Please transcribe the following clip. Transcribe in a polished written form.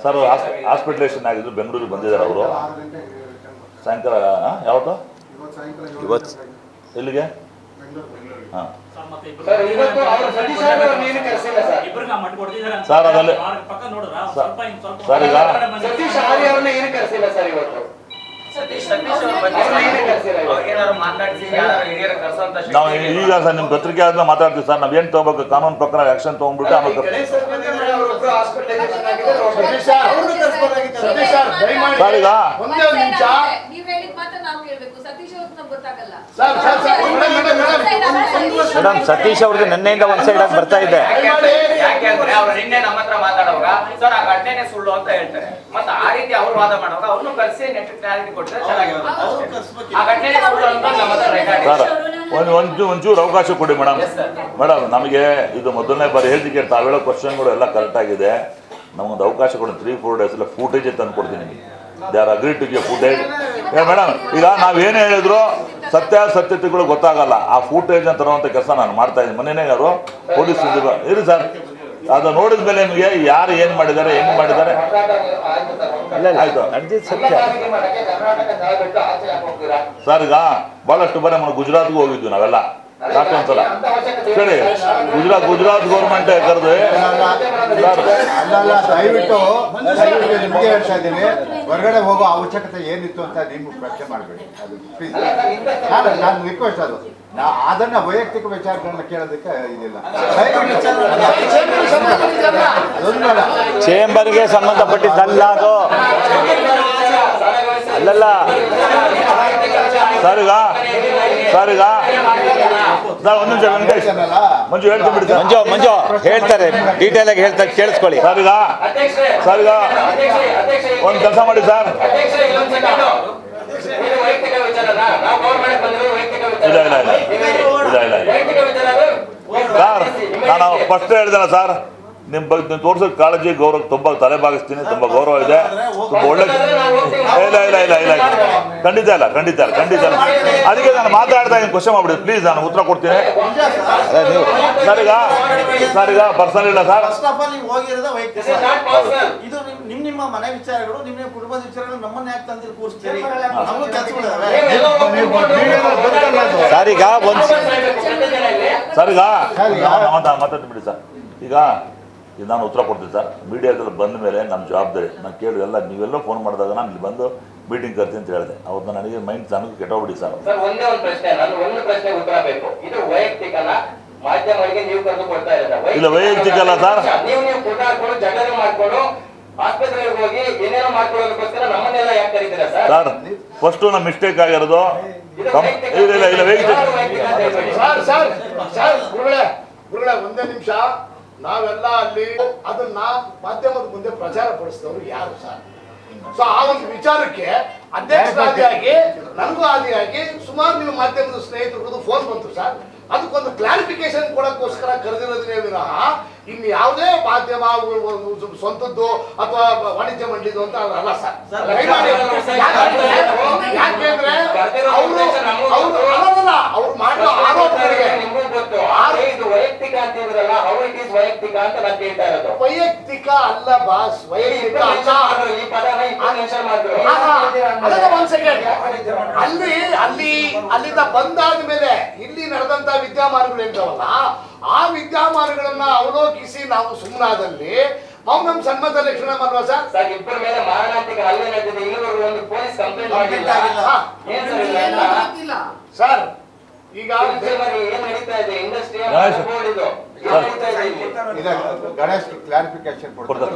Sir hospitalisation ಆಗಿದ್ದು ಬೆಂಗಳೂರಿಗೆ ಬಂದಿದ್ದಾರೆ ಅವರು ಸಾಯಂಕಾಲ ಯಾವತ್ತು ಇವತ್ತು ಎಲ್ಲಿಗೆ ಹಾಂ ಸರ್ ಅದರಲ್ಲಿ ಸರ್ ಈಗ ನಾವು ಈಗ ಸರ್ ನಿಮ್ಮ ಪತ್ರಿಕೆ ಆದ್ಮೇಲೆ ಮಾತಾಡ್ತೀವಿ ಸರ್ ನಾವೇನು ತಗೋಬೇಕು ಕಾನೂನು ಪ್ರಕಾರ ಆಕ್ಷನ್ ತಗೊಂಡ್ಬಿಟ್ಟು ಆಮೇಲೆ ಸರ್ ಈಗ ಮೇಡಮ್ ಸತೀಶ್ ಅವ್ರದ್ದು ನಿನ್ನೆಯಿಂದ ಒಂದ್ ಸೈಡ್ ಆಗಿ ಬರ್ತಾ ಇದೆ. ಯಾಕೆಂದ್ರೆ ಅವ್ರು ನಿನ್ನೆ ನಮ್ಮ ಹತ್ರ ಮಾತಾಡುವಾಗ ಸರ್ ಆ ಘಟನೆ ಸುಳ್ಳು ಅಂತ ಹೇಳ್ತಾರೆ. ಮತ್ತೆ ಆ ರೀತಿ ಅವ್ರು ವಾದ ಮಾಡುವಾಗ ಅವ್ರನ್ನು ಕರೆಸಿ ನೆಟ್ ಕ್ಲಾರಿಟಿ ಕೊಟ್ಟರೆ ಚೆನ್ನಾಗಿರುತ್ತೆ. ಆ ಘಟನೆ ಸುಳ್ಳು ಅಂತ ನಮ್ಮ ಹತ್ರ ರೆಕಾರ್ಡ್ ಒಂಚೂರು ಅವಕಾಶ ಕೊಡಿ ಮೇಡಮ್. ಮೇಡಮ್ ನಮಗೆ ಇದು ಮೊದಲನೇ ಬಾರಿ ಹೇಳ್ತಿಕೆ ತಾವೇಳೋ ಕ್ವಶನ್ಗಳು ಎಲ್ಲ ಕರೆಕ್ಟ್ ಆಗಿದೆ. ನಮಗೊಂದು ಅವಕಾಶ ಕೊಡಿ 3-4 ಡೇಸ್ ಎಲ್ಲ ಫೂಟೇಜ್ ತಂದು ಕೊಡ್ತೀನಿ ನಿಮಗೆ. They are agree to give footage. Madam ಈಗ ನಾವೇನು ಹೇಳಿದ್ರು ಸತ್ಯತೆಗಳು ಗೊತ್ತಾಗಲ್ಲ. ಆ ಫೂಟೇಜ್ ತರುವಂಥ ಕೆಲಸ ನಾನು ಮಾಡ್ತಾ ಇದ್ದೀನಿ. ಮೊನ್ನೆನೇ ಅವರು ಪೊಲೀಸ್ ಇರಿ ಸರ್ ಅದು ನೋಡಿದ ಮೇಲೆ ನಿಮಗೆ ಯಾರು ಏನು ಮಾಡಿದ್ದಾರೆ ಹೆಂಗೆ ಮಾಡಿದ್ದಾರೆ ಆಯ್ತು ಸರ್. ಈಗ ಭಾಳಷ್ಟು ಬಾರಿ ನಾವು ಗುಜರಾತ್ಗೂ ಹೋಗಿದ್ವಿ ನಾವೆಲ್ಲ ಒಂದ್ಸಲ ಸರಿ. ಗುಜರಾತ್ ಗೌರ್ಮೆಂಟ್ ಕರೆದು ದಯವಿಟ್ಟು ನಿಮಗೆ ಹೇಳ್ತಾ ಇದ್ದೀನಿ, ಹೊರಗಡೆ ಹೋಗೋ ಅವಶ್ಯಕತೆ ಏನಿತ್ತು ಅಂತ ನೀವು ಪ್ರಶ್ನೆ ಮಾಡಬೇಡಿ. ಅದು ಪ್ಲೀಸ್ ನಾನು ರಿಕ್ವೆಸ್ಟ್ ಅದು ಅದನ್ನ ವೈಯಕ್ತಿಕ ವಿಚಾರಗಳನ್ನ ಕೇಳೋದಕ್ಕೆ ಇದಿಲ್ಲ. ಚೇಂಬರ್ಗೆ ಸಂಬಂಧಪಟ್ಟಿದ್ದಲ್ಲ ಅದು. ಅಲ್ಲಲ್ಲ ಸರ್ ಈಗ ಒಂದು ನಿಮಿಷ ಮಂಜು ಹೇಳ್ತೀನಿ ಮಂಜು ಹೇಳ್ತಾರೆ, ಡೀಟೇಲ್ ಆಗಿ ಹೇಳ್ತಾರೆ, ಕೇಳಿಸ್ಕೊಳ್ಳಿ. ಸರ್ ಈಗ ಒಂದು ಕೆಲಸ ಮಾಡಿ ಸರ್. ಇಲ್ಲ ಸರ್ ನಾನು ಫಸ್ಟ್ ಹೇಳ್ದೇನ ಸರ್, ನಿಮ್ಮ ಬಗ್ಗೆ ನೀವು ತೋರಿಸೋ ಕಾಳಜಿ ಗೌರವ ತುಂಬ ತಲೆಬಾಗಿಸ್ತೀನಿ. ತುಂಬ ಗೌರವ ಇದೆ, ತುಂಬ ಒಳ್ಳೆ. ಇಲ್ಲ ಖಂಡಿತ ಇಲ್ಲ. ಅದಕ್ಕೆ ನಾನು ಮಾತಾಡ್ತಾ ಇದ್ದೀನಿ. ಕ್ವಶನ್ ಮಾಡ್ಬಿಡಿ ಪ್ಲೀಸ್, ನಾನು ಉತ್ತರ ಕೊಡ್ತೀನಿ. ಸರ್ ಈಗ ಪರ್ಸನಲ್ ಇಲ್ಲ ಸರ್. ಇದು ನಿಮ್ಮ ಮನೆ ವಿಚಾರಗಳು, ನಿಮ್ಮ ಕುಟುಂಬದ ವಿಚಾರಗಳು ನಮ್ಮನ್ನ ಯಾಕೆ ತಂದಿಲ್ಲಿ ಕೂರಿಸ್ತೀರಿ? ಸರ್ ಈಗ ಮಾತಾಡ್ಬಿಡಿ ಸರ್. ಈಗ ನಾನು ಉತ್ತರ ಕೊಡ್ತೀನಿ ಸರ್. ಮೀಡಿಯಾದಲ್ಲಿ ಬಂದ ಮೇಲೆ ನಮ್ಮ ಜವಾಬ್ದಾರಿ. ನಾನು ಕೇಳಿ ಎಲ್ಲ ನೀವೆಲ್ಲ ಫೋನ್ ಮಾಡಿದಾಗ ನಾನು ಇಲ್ಲಿ ಬಂದು ಮೀಟಿಂಗ್ ಕರ್ತೀನಿ ಅಂತ ಹೇಳಿದೆ. ಅವತ್ತು ನನಗೆ ಮೈಂಡ್ ನನಗೆ ಕೆಟ್ಟೋಗ್ಬಿಡಿ ಸರ್. ಒಂದೇ ಒಂದು ಪ್ರಶ್ನೆ, ಒಂದು ಪ್ರಶ್ನೆ ಉತ್ತರ ಬೇಕು. ಇದು ವೈಯಕ್ತಿಕನ ಮಾಧ್ಯಮಗಳಿಗೆ ನೀವು ಕರೆದು ಕೊಡ್ತಾ ಇರೋದು? ಇಲ್ಲ ವೈಯಕ್ತಿಕ ಅಲ್ಲ ಸರ್. ನೀವು ಕೂಟಾಡ್ಕೊಂಡು ಜಗಳ ಮಾಡ್ಕೊಂಡು ಆಸ್ಪತ್ರೆಗೆ ಹೋಗಿ ಏನೇನೋ ಮಾಡ್ಕೊಳ್ಳೋದಕ್ಕೋಸ್ಕರ ನಮ್ಮನ್ನೆಲ್ಲ ಯಾಕೆ ಕರೀತೀರಾ ಸರ್? ಫಸ್ಟ್ ನಮ್ಮ ಮಿಸ್ಟೇಕ್ ಆಗಿರೋದು. ಇಲ್ಲ ವೈಯಕ್ತಿಕ. ಗುರುಗಳೇ ಒಂದೇ ನಿಮಿಷ. ನಾವೆಲ್ಲ ಅಲ್ಲಿ ಅದನ್ನ ಮಾಧ್ಯಮದ ಮುಂದೆ ಪ್ರಚಾರ ಪಡಿಸಿದವರು ಯಾರು ಸರ್? ಸೊ ಆ ಒಂದು ವಿಚಾರಕ್ಕೆ ಅಧ್ಯಕ್ಷರಾದಿಯಾಗಿ ನನಗೂ ಆದಿಯಾಗಿ ಸುಮಾರು ನೀವು ಮಾಧ್ಯಮದ ಸ್ನೇಹಿತರು ಫೋನ್ ಬಂತು ಸರ್. ಅದಕ್ಕೊಂದು ಕ್ಲಾರಿಫಿಕೇಶನ್ ಕೊಡೋಕ್ಕೋಸ್ಕರ ಕರೆದಿರೋದನ್ನೇ ವಿನಃ ಇನ್ನು ಯಾವುದೇ ಮಾಧ್ಯಮ ಸ್ವಂತದ್ದು ಅಥವಾ ವಾಣಿಜ್ಯ ಮಂಡಳಿದು ಅಂತ ಅಲ್ಲ ಸರ್. ಯಾಕೆಂದ್ರೆ ಅವ್ರು ಮಾಡೋ ಆರೋಪಗಳಿಗೆ ವೈಯಕ್ತಿಕ ಅಂತ ಇದ್ರಲ್ಲ, ಹೌ ಇಟ್ ಈಸ್ ವೈಯಕ್ತಿಕ ಅಂತ ನಾನು ಕೇಳ್ತಾ ಇರೋದು. ವೈಯಕ್ತಿಕ ಅಲ್ಲ ಬಾಸ್, ವೈಯಕ್ತಿಕ ಅಲ್ಲ. ಈ ಪದನ ಒಂದ್ ಸೆಕೆಂಡ್. ಅಲ್ಲಿಂದ ಬಂದಾದ ಮೇಲೆ ಇಲ್ಲಿ ನಡೆದಂತ ವಿದ್ಯಮಾನಗಳು ಇರ್ತಾವಲ್ಲ, ಆ ವಿದ್ಯಮಾನಗಳನ್ನ ಅವಲೋಕಿಸಿ ನಾವು ಸುಮ್ಮನಾದಲ್ಲಿ ನಾವು ನಮ್ಮ ಸನ್ಮತ ಲಕ್ಷಣ ಮಾಡುವ ಸರ್. ಇಬ್ಬರ ಮೇಲೆ ಮಾರಣಾಂತಿಕ ಹಲ್ಲೆ ನಡೆದಿದೆ, ಇಲ್ಲಿವರೆಗೂ ಒಂದು ಪೊಲೀಸ್ ಕಂಪ್ಲೇಂಟ್ ಮಾಡಿಲ್ಲ ಸರ್. ಈಗ ಏನ್ ನಡೀತಾ ಇದೆ ಇಂಡಸ್ಟ್ರಿ ಗಣೇಶ್ ಕ್ಲಾರಿಫಿಕೇಶನ್ ಕೊಡ್ತಾರೆ.